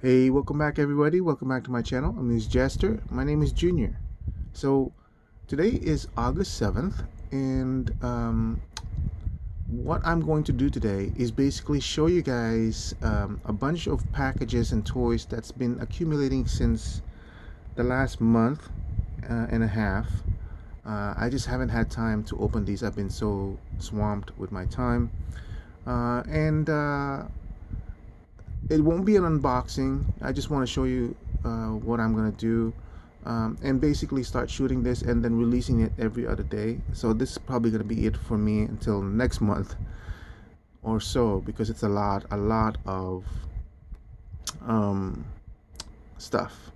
Hey, welcome back everybody. Welcome back to my channel. Amused Jester. My name is Junior. So today is August 7th and what I'm going to do today is basically show you guys a bunch of packages and toys that's been accumulating since the last month and a half. I just haven't had time to open these. I've been so swamped with my time. And It won't be an unboxing. I just want to show you what I'm gonna do, and basically start shooting this and then releasing it every other day. So this is probably gonna be it for me until next month or so, because it's a lot of um, stuff.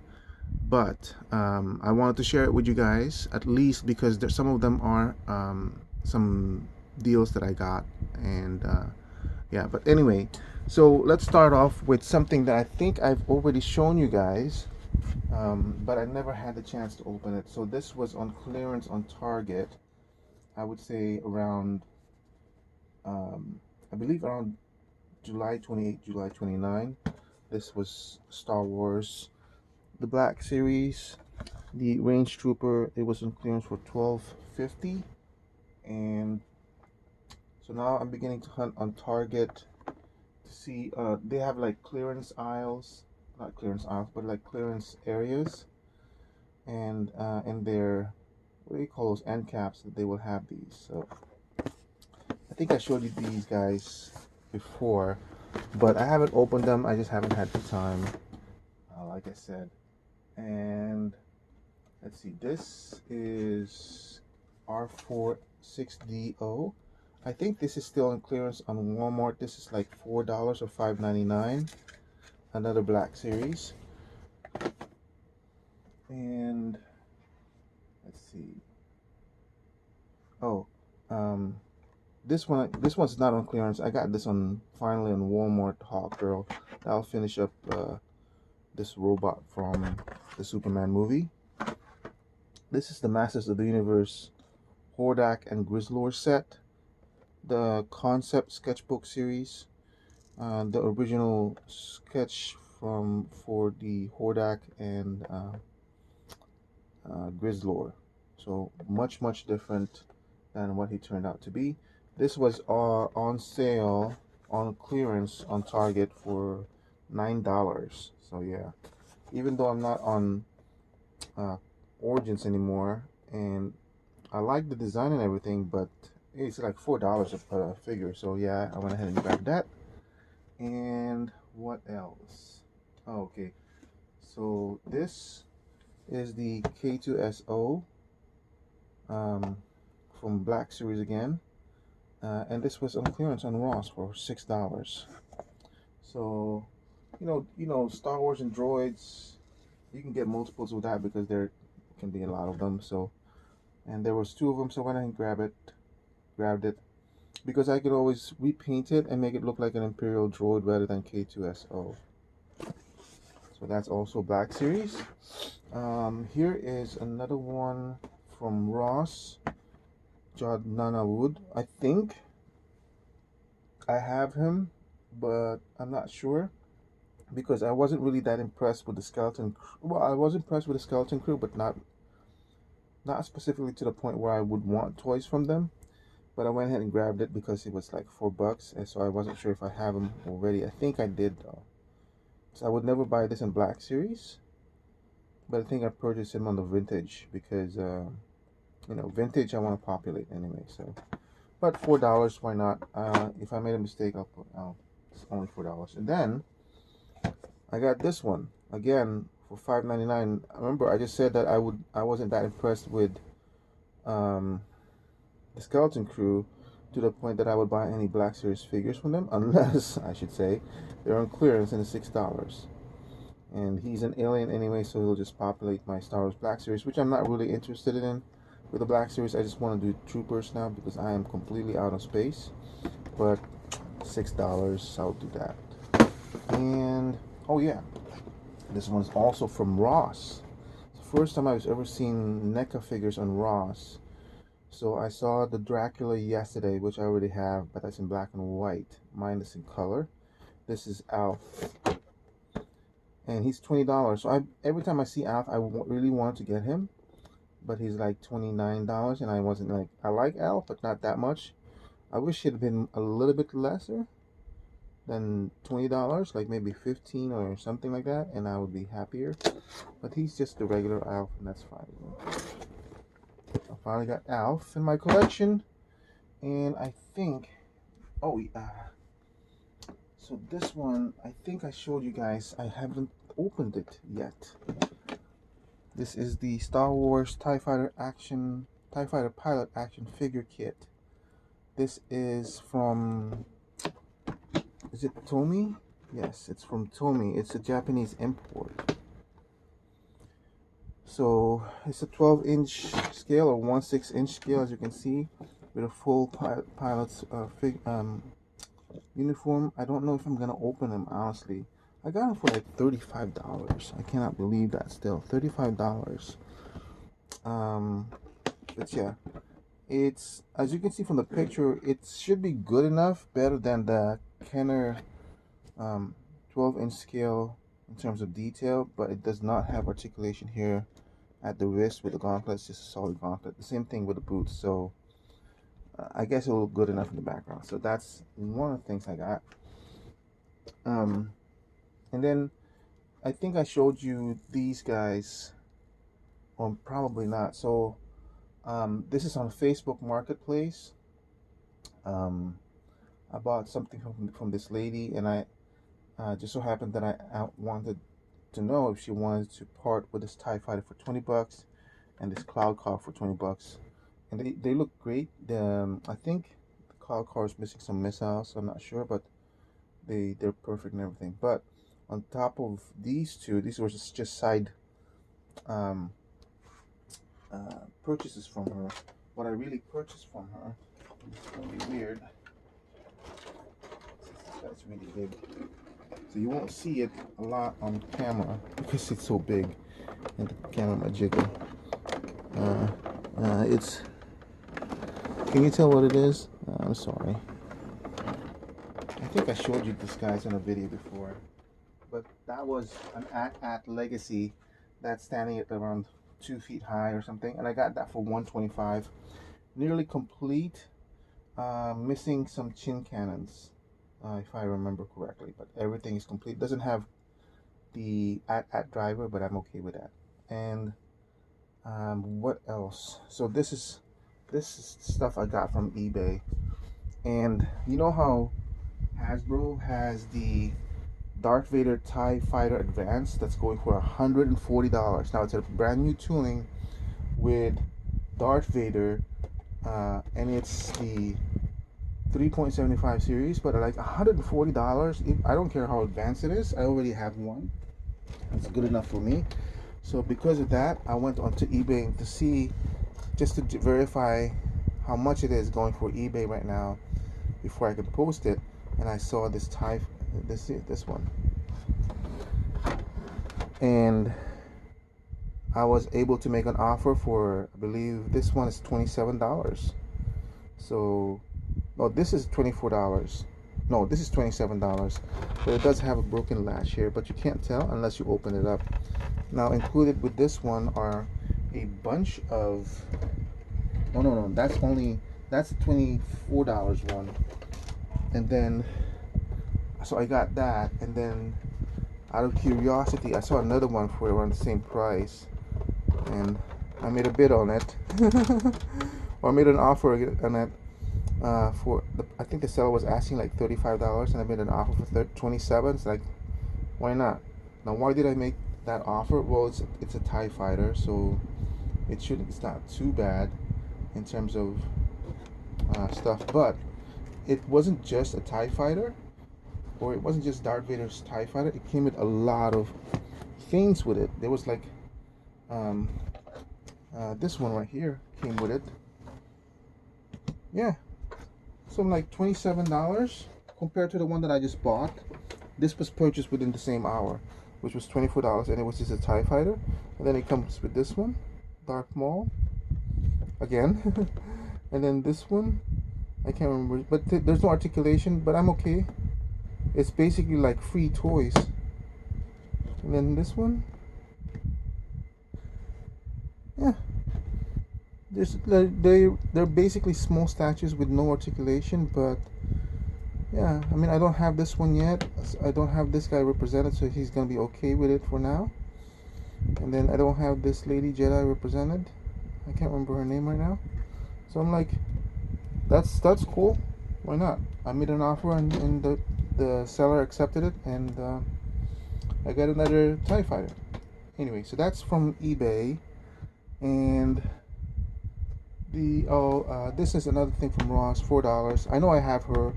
But I wanted to share it with you guys, at least because there's some of them are some deals that I got, and yeah. But anyway, so let's start off with something that I think I've already shown you guys, but I never had the chance to open it. So this was on clearance on Target. I would say around, um, I believe around July 28, July 29. This was Star Wars, the Black Series, the Range Trooper. It was on clearance for 12.50, and so now I'm beginning to hunt on Target to see. They have like clearance aisles, not clearance aisles, but like clearance areas, and in their, what do you call those end caps, that they will have these. So I think I showed you these guys before, but I haven't opened them. I just haven't had the time, like I said. And let's see, this is R46DO. I think this is still on clearance on Walmart. This is like $4 or $5.99. Another Black Series. And let's see. Oh, um, this one's not on clearance. I got this on finally on Walmart Hawk Girl. I'll finish up this robot from the Superman movie. This is the Masters of the Universe Hordak and Grizzlor set, the concept sketchbook series, the original sketch from for the Hordak and Grizzlor. So much different than what he turned out to be. This was on sale on clearance on Target for $9. So yeah, even though I'm not on uh, Origins anymore, and I like the design and everything, but it's like $4 a figure. So yeah, I went ahead and grabbed that. And what else? Oh, okay. So this is the K2SO um, from Black Series again. And this was on clearance on Ross for $6. So, Star Wars and droids, you can get multiples of that because there can be a lot of them. So, and there was two of them, so I went ahead and grabbed it, because I could always repaint it and make it look like an Imperial droid rather than K2SO. So that's also Black Series. Here is another one from Ross, Nana Wood. I think I have him, but I'm not sure, because I wasn't really that impressed with the skeleton crew. Well, I was impressed with the skeleton crew, but not specifically to the point where I would want toys from them. But I went ahead and grabbed it because it was like $4, and so I wasn't sure if I have them already. I think I did though. So I would never buy this in Black Series, but I think I purchased him on the vintage because vintage I want to populate anyway. So, but $4, why not? If I made a mistake, I'll put. It's only $4. And then I got this one again for $5.99. Remember, I just said that I wasn't that impressed with um, the skeleton crew to the point that I would buy any Black Series figures from them, unless I should say they're on clearance and it's $6. And he's an alien anyway, so he'll just populate my Star Wars Black Series, which I'm not really interested in. With the Black Series, I just want to do troopers now because I am completely out of space. But $6, I'll do that. And oh yeah, this one's also from Ross. It's the first time I've ever seen NECA figures on Ross. So I saw the Dracula yesterday, which I already have, but that's in black and white. Mine is in color. This is Alf. and he's $20. So every time I see Alf, really wanted to get him, but he's like $29, and I wasn't like, I like Alf, but not that much. I wish it had been a little bit lesser than $20, like maybe 15 or something like that, and I would be happier. But he's just the regular Alf, and that's fine. I finally got Alf in my collection, and I think, oh yeah. So this one, I think I showed you guys. I haven't opened it yet. This is the Star Wars TIE Fighter Pilot Action Figure Kit. This is from, is it Tomy? Yes, it's from Tomy. It's a Japanese import. So it's a 12-inch scale or 1/6-inch scale, as you can see, with a full pilot's uniform. I don't know if I'm gonna open them, honestly. I got them for like $35. I cannot believe that, still $35. But yeah, it's, as you can see from the picture, it should be good enough, better than the Kenner 12-inch scale in terms of detail, but it does not have articulation here at the wrist with the gauntlet. It's just a solid gauntlet. The same thing with the boots. So I guess it'll look good enough in the background. So that's one of the things I got. And then I think I showed you these guys, or probably not. So this is on Facebook Marketplace. I bought something from this lady, and I just so happened that I wanted to know if she wanted to part with this TIE Fighter for $20 and this Cloud Car for $20. And they look great. I think the Cloud Car is missing some missiles, so I'm not sure, but they're perfect and everything. But on top of these two, these were just side purchases from her. What I really purchased from her, it's gonna be weird. That's really big, so you won't see it a lot on camera because it's so big and the camera might jiggle. It's, can you tell what it is? I'm sorry, I think I showed you this guys in a video before, but that was an at Legacy that's standing at around 2 feet high or something, and I got that for $125. Nearly complete, missing some chin cannons, if I remember correctly, but everything is complete. Doesn't have the at driver, but I'm okay with that. And what else? So this is stuff I got from eBay. And you know how Hasbro has the Darth Vader TIE Fighter Advance that's going for $140. Now it's a brand new tooling with Darth Vader, and it's the 3.75 series, but like $140. I don't care how advanced it is. I already have one. It's good enough for me. So because of that, I went onto eBay to see, just to verify how much it is going for eBay right now before I could post it. And I saw this this one, and I was able to make an offer for, I believe this one is $27. So, no, this is $24. No, this is $27. But it does have a broken latch here, but you can't tell unless you open it up. Now, included with this one are a bunch of, no, that's a $24 one. And then, so I got that, and then out of curiosity, I saw another one for around the same price, and I made a bid on it. Or I made an offer on it. I think the seller was asking like $35, and I made an offer for $27. It's like, why not? Now, why did I make that offer? Well, it's a TIE Fighter, so it's not too bad in terms of stuff. But it wasn't just a TIE Fighter, or it wasn't just Darth Vader's TIE Fighter. It came with a lot of things with it. There was like this one right here came with it. Yeah, so like $27 compared to the one that I just bought. This was purchased within the same hour, which was $24, and it was just a TIE Fighter. And then it comes with this one, Darth Maul, again. And then this one, I can't remember, but there's no articulation, but I'm okay. It's basically like free toys. And then this one, yeah, they're basically small statues with no articulation, but yeah, I mean, I don't have this one yet. I don't have this guy represented, so he's gonna be okay with it for now. And then I don't have this lady Jedi represented. I can't remember her name right now. So I'm like, that's cool. Why not? I made an offer, and the seller accepted it, and I got another TIE fighter. Anyway, so that's from eBay, and this is another thing from Ross, $4. I know I have her,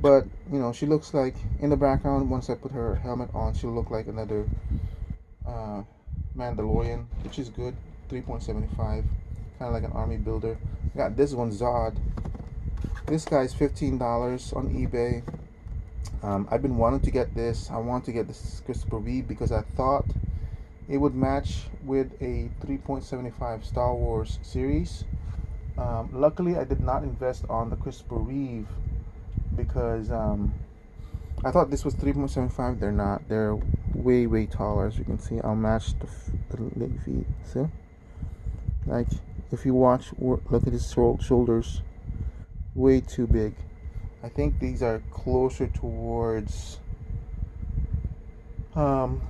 but you know, she looks like, in the background, once I put her helmet on, she'll look like another Mandalorian, which is good. 3.75, kind of like an army builder. I got this one, Zod. This guy's $15 on eBay. I've been wanting to get this. I want to get this Christopher Reeve because I thought it would match with a 3.75 Star Wars series. Luckily, I did not invest on the Christopher Reeve because I thought this was 3.75. They're not. They're way taller. As you can see, I'll match the leg feet. See, like if you look at his shoulders, way too big. I think these are closer towards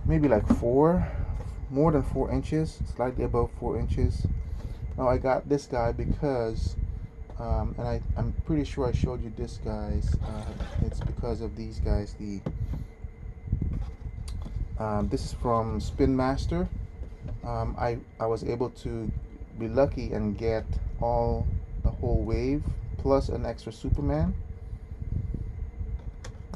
maybe like more than 4 inches, slightly above 4 inches. Now I got this guy because and I'm pretty sure I showed you this guys. It's because of these guys. This is from Spin Master. I was able to be lucky and get the whole wave plus an extra Superman.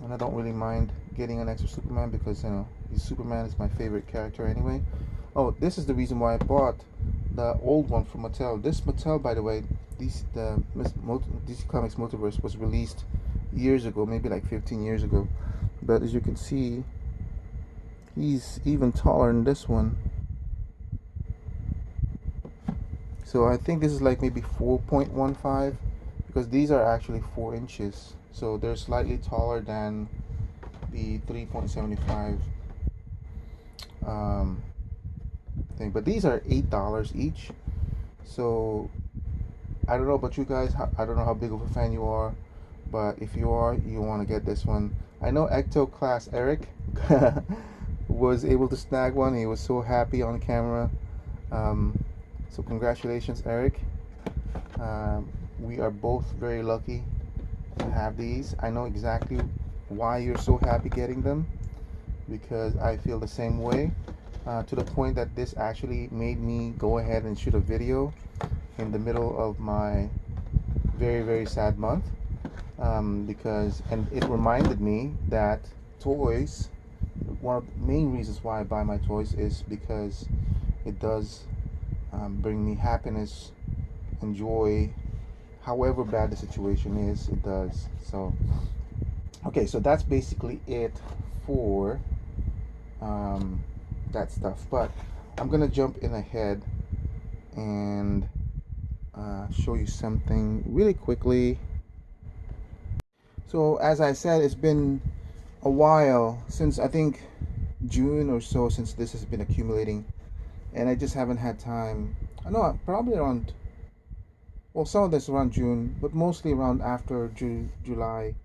And I don't really mind getting an extra Superman because, you know, Superman is my favorite character anyway. Oh, this is the reason why I bought the old one from Mattel. This Mattel, by the way, DC Comics Multiverse was released years ago, maybe like 15 years ago. But as you can see, he's even taller than this one. So I think this is like maybe 4.15 because these are actually 4 inches. So they're slightly taller than the 3.75 thing. But these are $8 each. So I don't know about you guys. I don't know how big of a fan you are, but if you are, you want to get this one. I know Ecto Class Eric was able to snag one. He was so happy on camera. So congratulations, Eric. We are both very lucky to have these. I know exactly why you're so happy getting them because I feel the same way, to the point that this actually made me go ahead and shoot a video in the middle of my very sad month, and it reminded me that toys, one of the main reasons why I buy my toys is because it does bring me happiness and joy. However bad the situation is, it does. So okay, so that's basically it for that stuff, but I'm gonna jump in ahead and show you something really quickly. So as I said, it's been a while since, I think June or so, since this has been accumulating, and I just haven't had time. I know probably around, well, some of this around June, but mostly around after July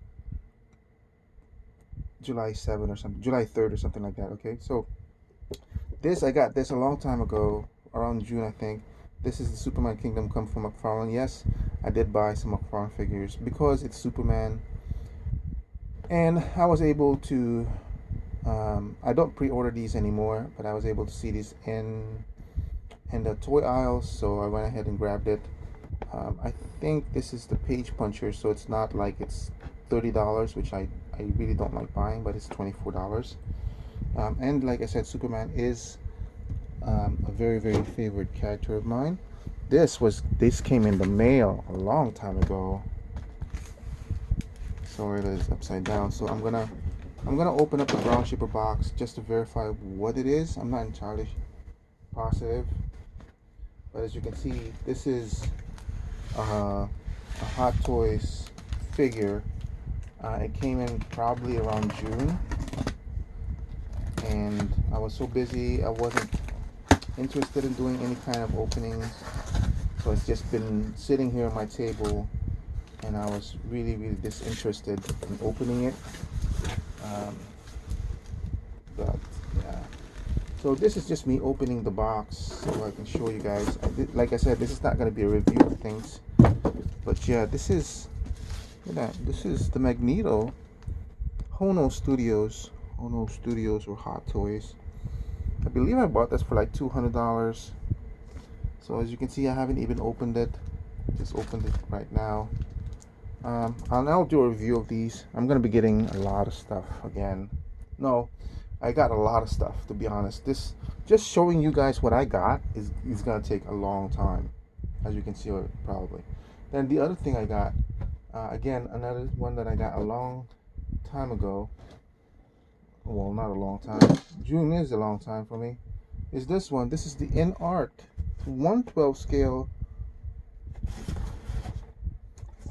7 or something, July 3rd or something like that. Okay, so I got this a long time ago, around June, I think. This is the Superman Kingdom Come from McFarlane. Yes, I did buy some McFarlane figures because it's Superman, and I was able to. I don't pre-order these anymore, but I was able to see these in the toy aisles, so I went ahead and grabbed it. I think this is the page puncher, so it's not like it's $30, which I really don't like buying, but it's $24. And like I said, Superman is a very favorite character of mine. This came in the mail a long time ago. Sorry that it's upside down. So I'm gonna open up the brown paper box just to verify what it is. I'm not entirely positive, but as you can see, this is a Hot Toys figure. It came in probably around June. and I was so busy I wasn't interested in doing any kind of openings. So it's just been sitting here on my table, and I was really disinterested in opening it. Um, but yeah. So this is just me opening the box so I can show you guys. Like I said, this is not going to be a review of things, but yeah, this is, you know, this is the Magneto Hono Studios. Hono Studios or Hot Toys. I believe I bought this for like $200. So as you can see, I haven't even opened it. Just opened it right now. I'll do a review of these. I'm gonna be getting a lot of stuff again. No, I got a lot of stuff, to be honest. This just showing you guys what I got is gonna take a long time, as you can see probably. Then the other thing I got, again, another one that I got a long time ago. Well, not a long time. June is a long time for me. Is this one? This is the In Art 1/12 scale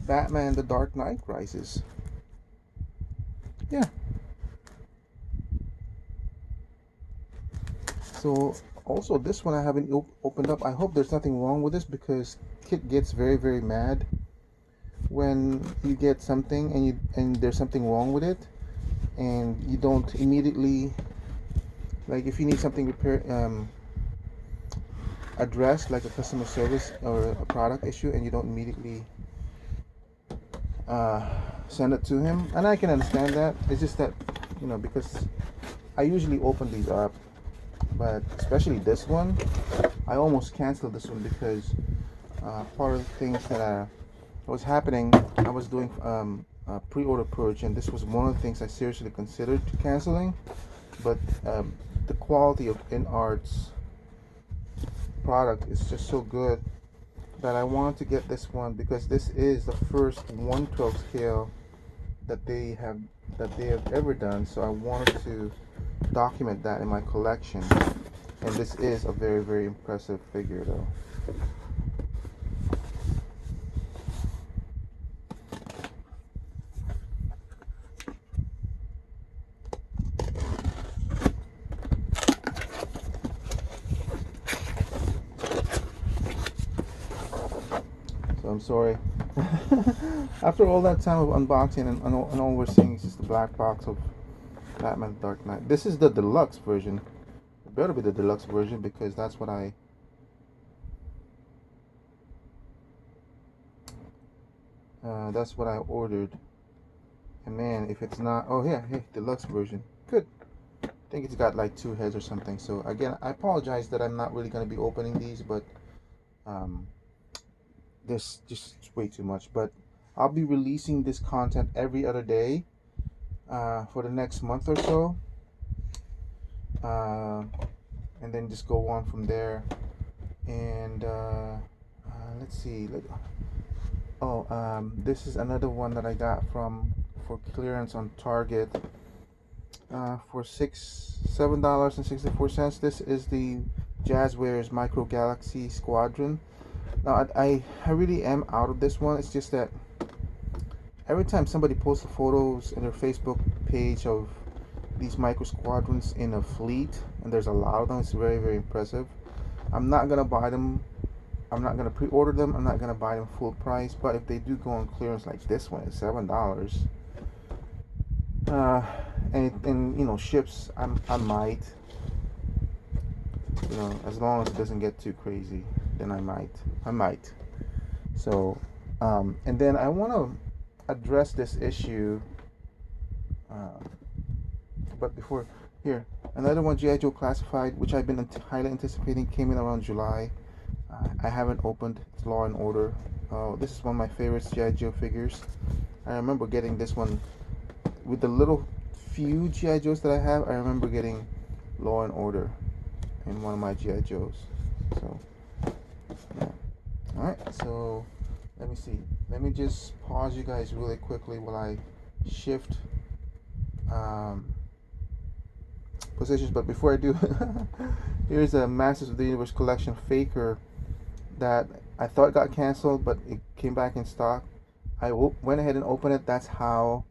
Batman The Dark Knight Rises. Yeah. So also this one I haven't opened up. I hope there's nothing wrong with this, because Kit gets very mad when you get something and there's something wrong with it, and you don't immediately, like if you need something repaired, addressed, like a customer service or a product issue, and you don't immediately send it to him. And I can understand that. It's just that, you know, because I usually open these up, but especially this one, I almost canceled this one because part of the things that was happening, I was doing a pre-order purge, and this was one of the things I seriously considered canceling. But the quality of InArt's product is just so good that I wanted to get this one, because this is the first 1/12 scale that they have ever done. So I wanted to document that in my collection, and this is a very impressive figure though. So I'm sorry. After all that time of unboxing and all we're seeing is just the black box of Batman Dark Knight. This is the deluxe version. It better be the deluxe version, because that's what I ordered. And man, if it's not, oh yeah, hey, deluxe version. Good. I think it's got like 2 heads or something. So again, I apologize that I'm not really going to be opening these, but this just way too much. But I'll be releasing this content every other day for the next month or so, and then just go on from there. And let's see. This is another one that I got for clearance on Target for $7.64. This is the Jazzwares Micro Galaxy Squadron. Now I really am out of this one. It's just that every time somebody posts the photos in their Facebook page of these micro squadrons in a fleet, and there's a lot of them, it's very impressive. I'm not gonna buy them. I'm not gonna pre-order them. I'm not gonna buy them full price. But if they do go on clearance, like this one is $7, and you know, ships, I might, you know, as long as it doesn't get too crazy, then I might. So and then I want to address this issue, but before, here, another one, G.I. Joe Classified, which I've been highly anticipating, came in around July. I haven't opened. It's Law and Order. This is one of my favorites G.I. Joe figures. I remember getting this one with the little few G.I. Joes that I have. I remember getting Law and Order in one of my G.I. Joes. So yeah. Alright, so let me see. Let me just pause you guys really quickly while I shift positions. But before I do, here's a Masters of the Universe collection Faker that I thought got canceled, but it came back in stock. I went ahead and opened it. That's how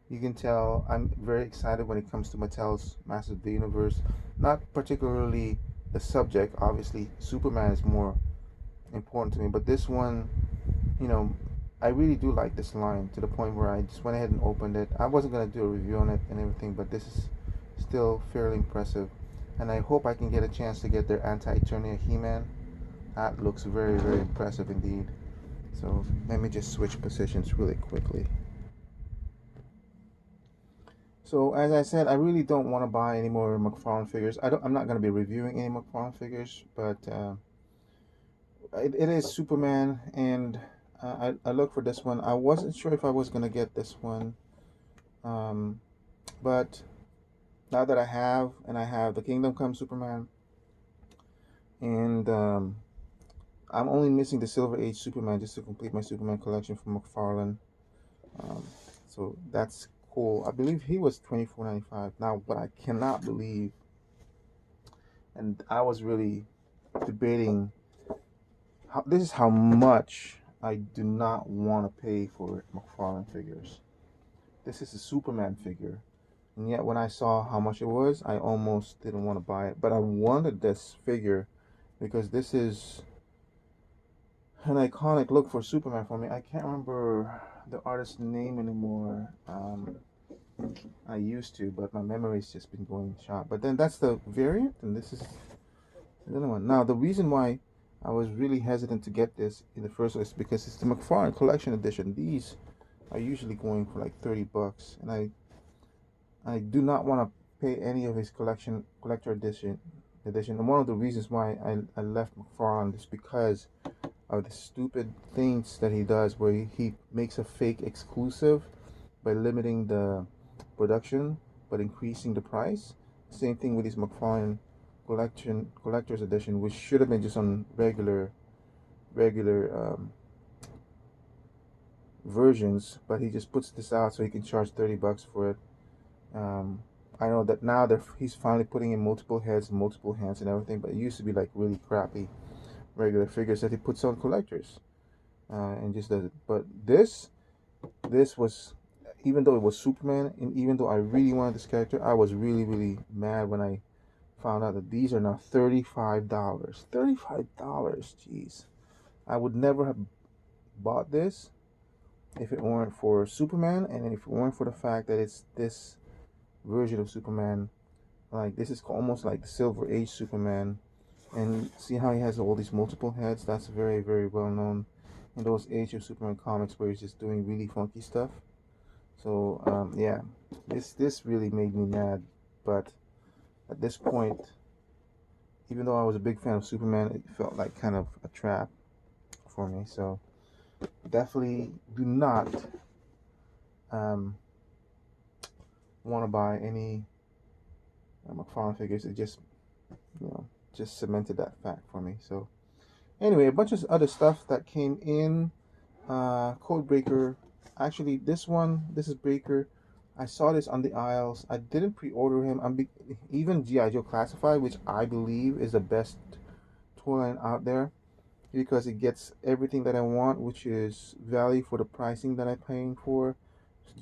You can tell I'm very excited when it comes to Mattel's Masters of the Universe. Not particularly the subject, obviously, Superman is more important to me, but this one, you know, I really do like this line to the point where I just went ahead and opened it. I wasn't going to do a review on it and everything, but this is still fairly impressive. And I hope I can get a chance to get their Anti-Eternia He-Man. That looks very, very impressive indeed. So let me just switch positions really quickly. So as I said, I really don't want to buy any more McFarlane figures. I'm not going to be reviewing any McFarlane figures, but it is Superman, and I looked for this one. I wasn't sure if I was going to get this one, um, but now that I have the Kingdom Come Superman, and I'm only missing the Silver Age Superman just to complete my Superman collection from McFarlane. Um, so that's cool. I believe he was $24.95 now, but I cannot believe, and I was really debating this is how much I do not want to pay for McFarlane figures. This is a Superman figure, and yet when I saw how much it was, I almost didn't want to buy it. But I wanted this figure because this is an iconic look for Superman for me. I can't remember the artist's name anymore. I used to, but my memory's just been going shot. But then that's the variant, and this is another one. Now, the reason why I was really hesitant to get this in the first place is because it's the McFarlane Collection Edition. These are usually going for like $30, and I do not want to pay any of his collector edition. And one of the reasons why I left McFarlane is because of the stupid things that he does, where he makes a fake exclusive by limiting the production but increasing the price. Same thing with his McFarlane collector's edition, which should have been just on regular versions, but he just puts this out so he can charge $30 for it. Um, I know that now he's finally putting in multiple heads and multiple hands and everything, but it used to be like really crappy regular figures that he puts on collectors and just does it. But this was, even though it was Superman, and even though I really wanted this character, I was really, really mad when I found out that these are now $35. $35, jeez. I would never have bought this if it weren't for Superman, and if it weren't for the fact that it's this version of Superman. Like, this is almost like the Silver Age Superman. And see how he has all these multiple heads? That's very, very well known in those Age of Superman comics where he's just doing really funky stuff. So yeah, this really made me mad. But at this point, even though I was a big fan of Superman, it felt like kind of a trap for me. So definitely do not want to buy any McFarlane figures. It just, you know, just cemented that fact for me. So anyway, a bunch of other stuff that came in. Code Breaker. Actually, this is Breaker. I saw this on the aisles. I didn't pre-order him. Even G.I.Joe Classified, which I believe is the best toy line out there, because it gets everything that I want, which is value for the pricing that I'm paying for.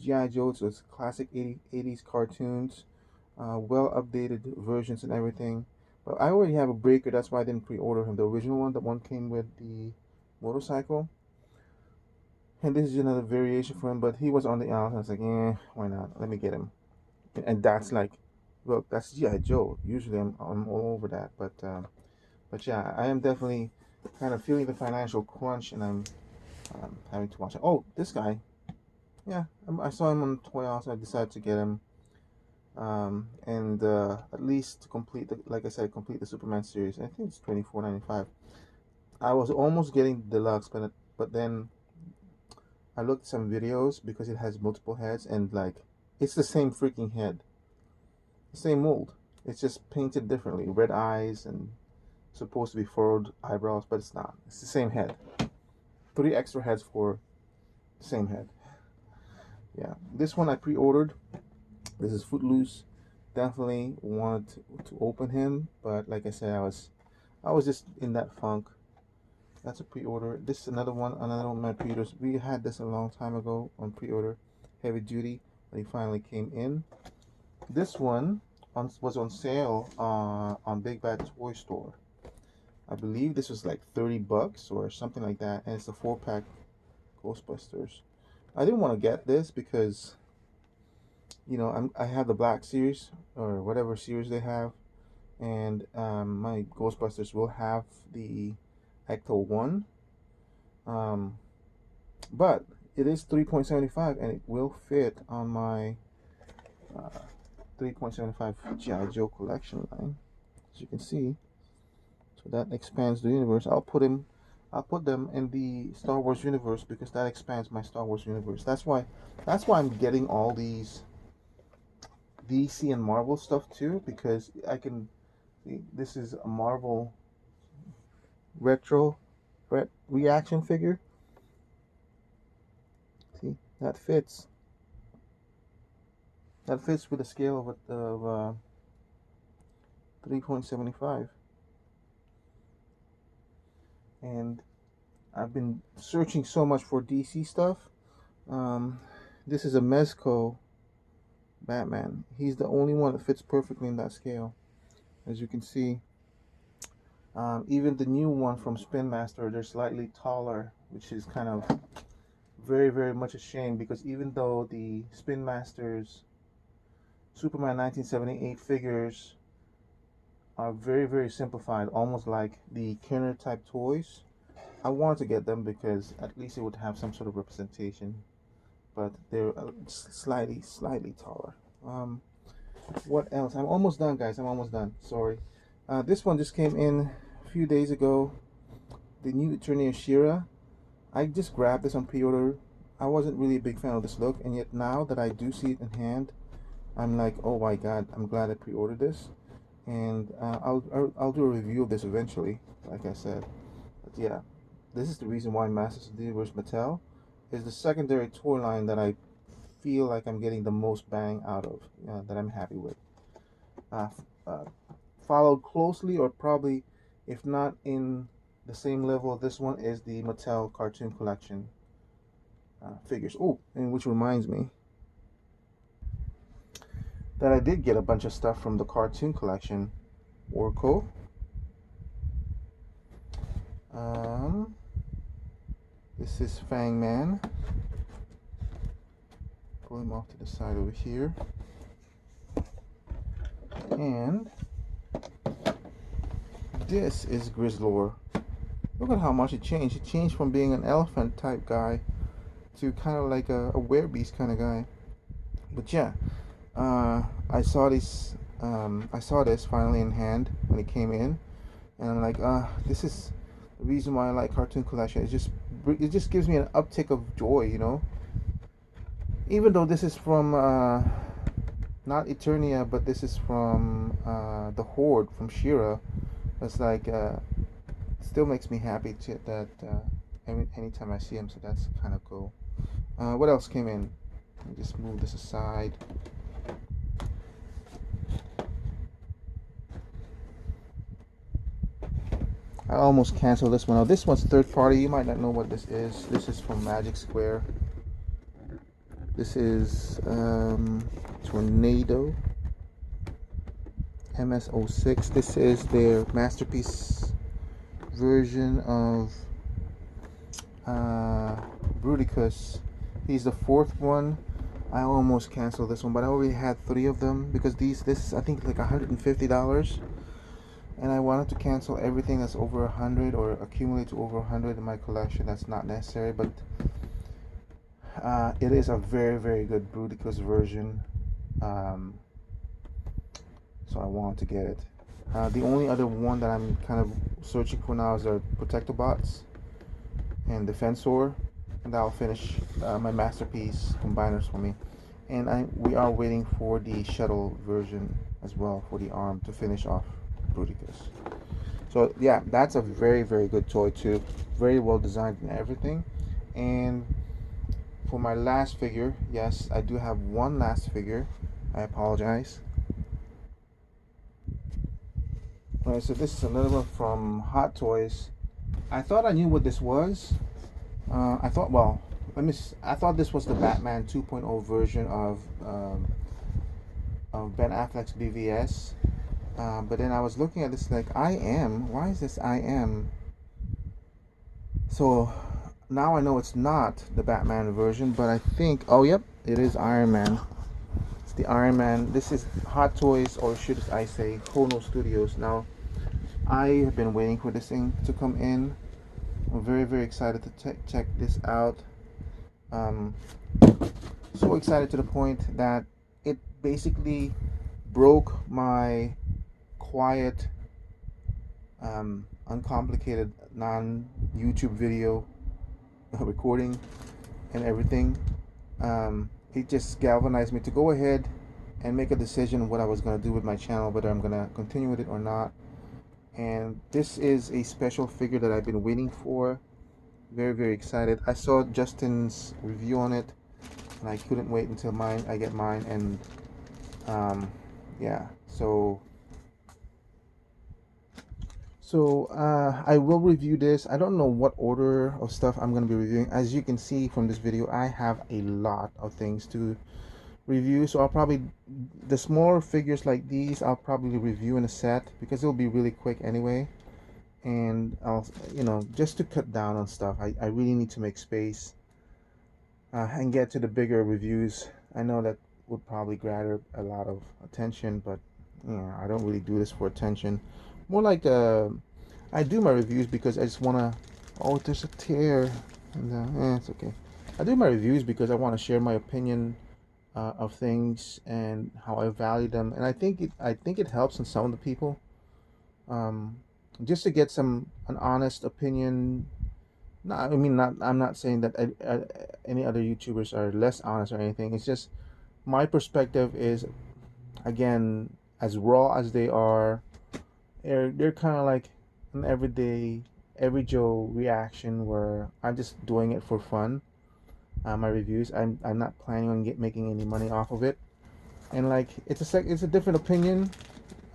G.I. Joe, so it's classic 80s cartoons, well updated versions and everything. But I already have a Breaker, that's why I didn't pre-order him. The original one, the one came with the motorcycle. And this is another variation for him, but he was on the aisle. I was like, why not? Let me get him. And that's like, look, that's G.I. Joe. Usually I'm all over that, but yeah, I am definitely kind of feeling the financial crunch, and I'm having to watch it. Oh, this guy, yeah, I saw him on Toy House. I decided to get him, and at least to complete the, like I said, complete the Superman series. I think it's $24.95. I was almost getting deluxe, but then I looked at some videos because it has multiple heads, and like, it's the same freaking head, the same mold. It's just painted differently, red eyes and supposed to be furrowed eyebrows, but it's not. It's the same head. 3 extra heads for the same head. Yeah, this one I pre-ordered. This is Footloose. Definitely wanted to open him, but like I said, I was just in that funk. That's a pre-order. This is another one of my pre-orders. We had this a long time ago on pre-order, heavy duty. that he finally came in. This one was on sale on Big Bad Toy Store. I believe this was like 30 bucks or something like that, and it's a 4-pack Ghostbusters. I didn't want to get this because, you know, I have the Black series or whatever series they have, and my Ghostbusters will have the Ecto 1. Um, but it is 3.75 and it will fit on my 3.75 G.I. Joe collection line, as you can see. So that expands the universe. I'll put them in the Star Wars universe because that expands my Star Wars universe. That's why I'm getting all these DC and Marvel stuff too, because I can see this is a Marvel retro reaction figure. See, that fits. That fits with a scale of 3.75. And I've been searching so much for DC stuff. This is a Mezco Batman. He's the only one that fits perfectly in that scale. As you can see, even the new one from Spin Master, they're slightly taller, which is kind of very, very much a shame, because even though the Spin Master's Superman 1978 figures are very, very simplified, almost like the Kenner type toys, I wanted to get them because at least it would have some sort of representation, but they're slightly taller. What else? I'm almost done, guys. I'm almost done. Sorry. This one just came in a few days ago. The new Attorney of Shira. I just grabbed this on pre-order. I wasn't really a big fan of this look, and yet now that I do see it in hand, I'm like, oh my god, I'm glad I pre-ordered this. And I'll do a review of this eventually, like I said. But yeah, this is the reason why Masters of the Universe Mattel is the secondary toy line that I feel like I'm getting the most bang out of, that I'm happy with. Followed closely, or probably, if not in the same level of this one, is the Mattel Cartoon Collection figures. Oh, and which reminds me that I did get a bunch of stuff from the Cartoon Collection. Orko. This is Fang Man. Pull him off to the side over here. And this is Grizzlor. Look at how much it changed. It changed from being an elephant type guy to kind of like a werebeast kind of guy. But yeah, I saw this. I saw this finally in hand when it came in, and I'm like, this is the reason why I like Cartoon Collection. It just gives me an uptick of joy, you know. Even though this is from not Eternia, but this is from the Horde from She-Ra. It's like still makes me happy that anytime I see him. So that's kind of cool. What else came in? Let me just move this aside. I almost canceled this one. Now this one's third party. You might not know what this is. This is from Magic Square. This is Tornado MS06. This is their masterpiece version of Bruticus. He's the fourth one. I almost canceled this one, but I already had 3 of them because this is I think like $150, and I wanted to cancel everything that's over 100 or accumulate to over 100 in my collection. That's not necessary, but it is a very, very good Bruticus version, so I want to get it. The only other one that I'm kind of searching for now is our Protectobots and Defensor, and that'll finish my masterpiece combiners for me. And we are waiting for the shuttle version as well for the arm to finish off Bruticus. So yeah, that's a very, very good toy too. Very well designed and everything. And for my last figure, yes, I do have one last figure. I apologize. Alright, so this is another one from Hot Toys. I thought I knew what this was. I thought, well, I thought this was the Batman 2.0 version of Ben Affleck's BVS. But then I was looking at this like I am. Why is this I am? So now I know it's not the Batman version, but I think, oh yep, it is Iron Man. It's the Iron Man. This is Hot Toys, or should I say Hono Studios. Now I have been waiting for this thing to come in. I'm very very excited to check this out. Um, so excited to the point that it basically broke my quiet, uncomplicated, non YouTube video recording and everything. It just galvanized me to go ahead and make a decision what I was going to do with my channel, whether I'm going to continue with it or not. And this is a special figure that I've been waiting for. Very, very excited. I saw Justin's review on it, and I couldn't wait until I get mine. And yeah, so I will review this. I don't know what order of stuff I'm going to be reviewing. As you can see from this video, I have a lot of things to review. So I'll probably, the smaller figures like these, I'll probably review in a set because it'll be really quick anyway. And I'll, just to cut down on stuff, I really need to make space and get to the bigger reviews. I know that would probably grab a lot of attention, but I don't really do this for attention. More like I do my reviews because I just want to. Oh, there's a tear, and it's okay. I do my reviews because I want to share my opinion of things and how I value them, and I think it helps in some of the people, um, just to get an honest opinion. No, I mean, not. I'm not saying that any other YouTubers are less honest or anything. It's just my perspective is, again, as raw as they are. They're kind of like an every Joe reaction where I'm just doing it for fun. My reviews, I'm not planning on making any money off of it, and like it's a different opinion,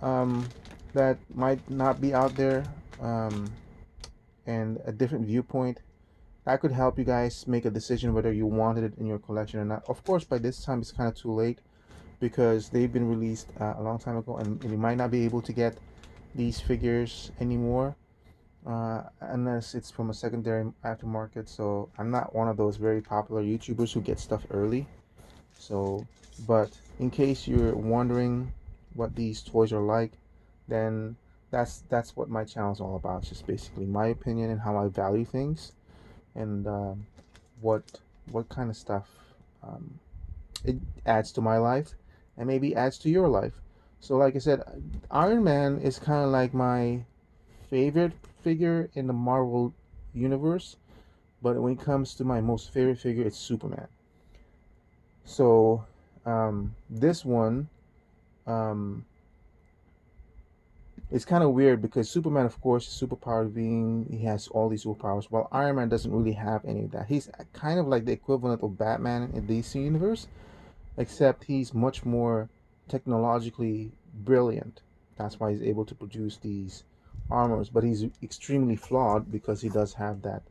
um, that might not be out there, um, and a different viewpoint that could help you guys make a decision whether you wanted it in your collection or not. Of course, by this time it's kind of too late because they've been released a long time ago, and you might not be able to get these figures anymore unless it's from a secondary aftermarket. So I'm not one of those very popular YouTubers who get stuff early. So, but in case you're wondering what these toys are like, then that's what my channel is all about. It's just basically my opinion and how I value things, and what what kind of stuff um, it adds to my life, and maybe adds to your life. So, like I said, Iron Man is kind of like my favorite figure in the Marvel universe, but when it comes to my most favorite figure, it's Superman. So, this one, um, it's kind of weird because Superman, of course, is superpowered being. He has all these superpowers, while Iron Man doesn't really have any of that. He's kind of like the equivalent of Batman in DC universe, except he's much more technologically brilliant. That's why he's able to produce these armors, but he's extremely flawed because he does have that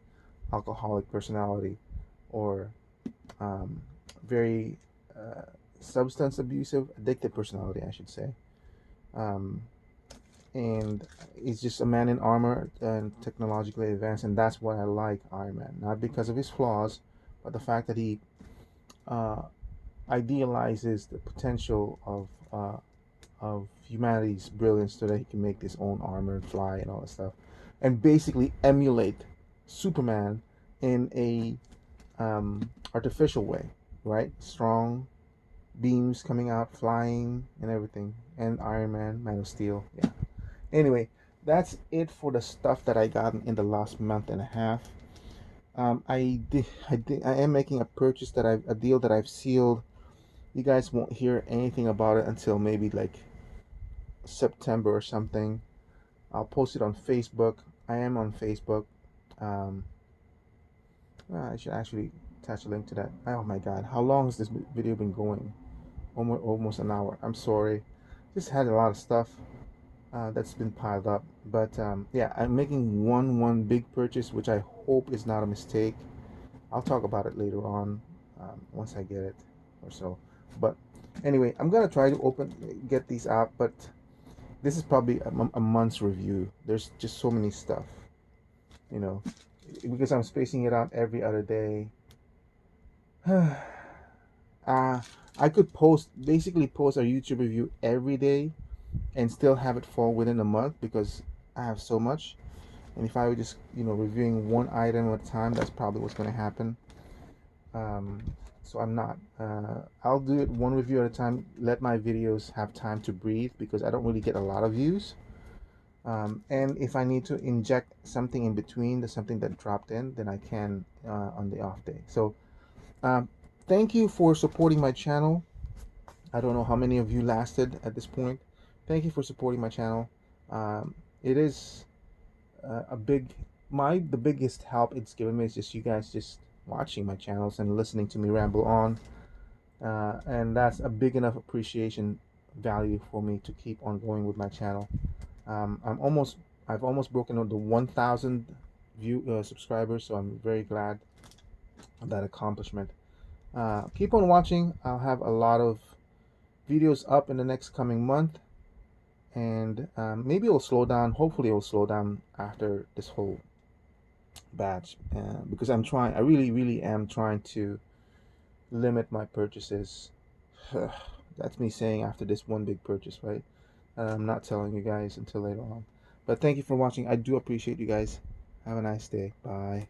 alcoholic personality, or um, very uh, substance abusive, addicted personality, I should say. Um, and he's just a man in armor and technologically advanced, and that's why I like Iron Man. Not because of his flaws, but the fact that he uh, idealizes the potential of humanity's brilliance so that he can make his own armor and fly and all that stuff, and basically emulate Superman in a artificial way, right? Strong beams coming out, flying, and everything. And Iron Man, Man of Steel, yeah. Anyway, that's it for the stuff that I got in the last month and a half. I am making a purchase a deal that I've sealed. You guys won't hear anything about it until maybe like September or something. I'll post it on Facebook. I am on Facebook. Um, I should actually attach a link to that. Oh my God, how long has this video been going? Almost an hour. I'm sorry. Just had a lot of stuff that's been piled up. But yeah, I'm making one big purchase, which I hope is not a mistake. I'll talk about it later on, once I get it or so. But anyway, I'm gonna try to get these out, but this is probably a month's review. There's just so many stuff, you know, because I'm spacing it out every other day. uh, I could basically post a YouTube review every day and still have it fall within a month because I have so much. And if I were just, reviewing one item at a time, that's probably what's going to happen. Um, so I'm not. I'll do it one review at a time. Let my videos have time to breathe because I don't really get a lot of views. And if I need to inject something in between, there's something that dropped in, then I can on the off day. So um, thank you for supporting my channel. I don't know how many of you lasted at this point. Thank you for supporting my channel. It is a big, the biggest help it's given me is just you guys just watching my channels and listening to me ramble on. And that's a big enough appreciation value for me to keep on going with my channel. I've almost broken out the 1,000 subscribers, so I'm very glad of that accomplishment. Keep on watching. I'll have a lot of videos up in the next coming month, and maybe it'll slow down. Hopefully, it'll slow down after this whole batch, because I really, really am trying to limit my purchases. That's me saying after this one big purchase, right? I'm not telling you guys until later on. But thank you for watching. I do appreciate you guys. Have a nice day. Bye.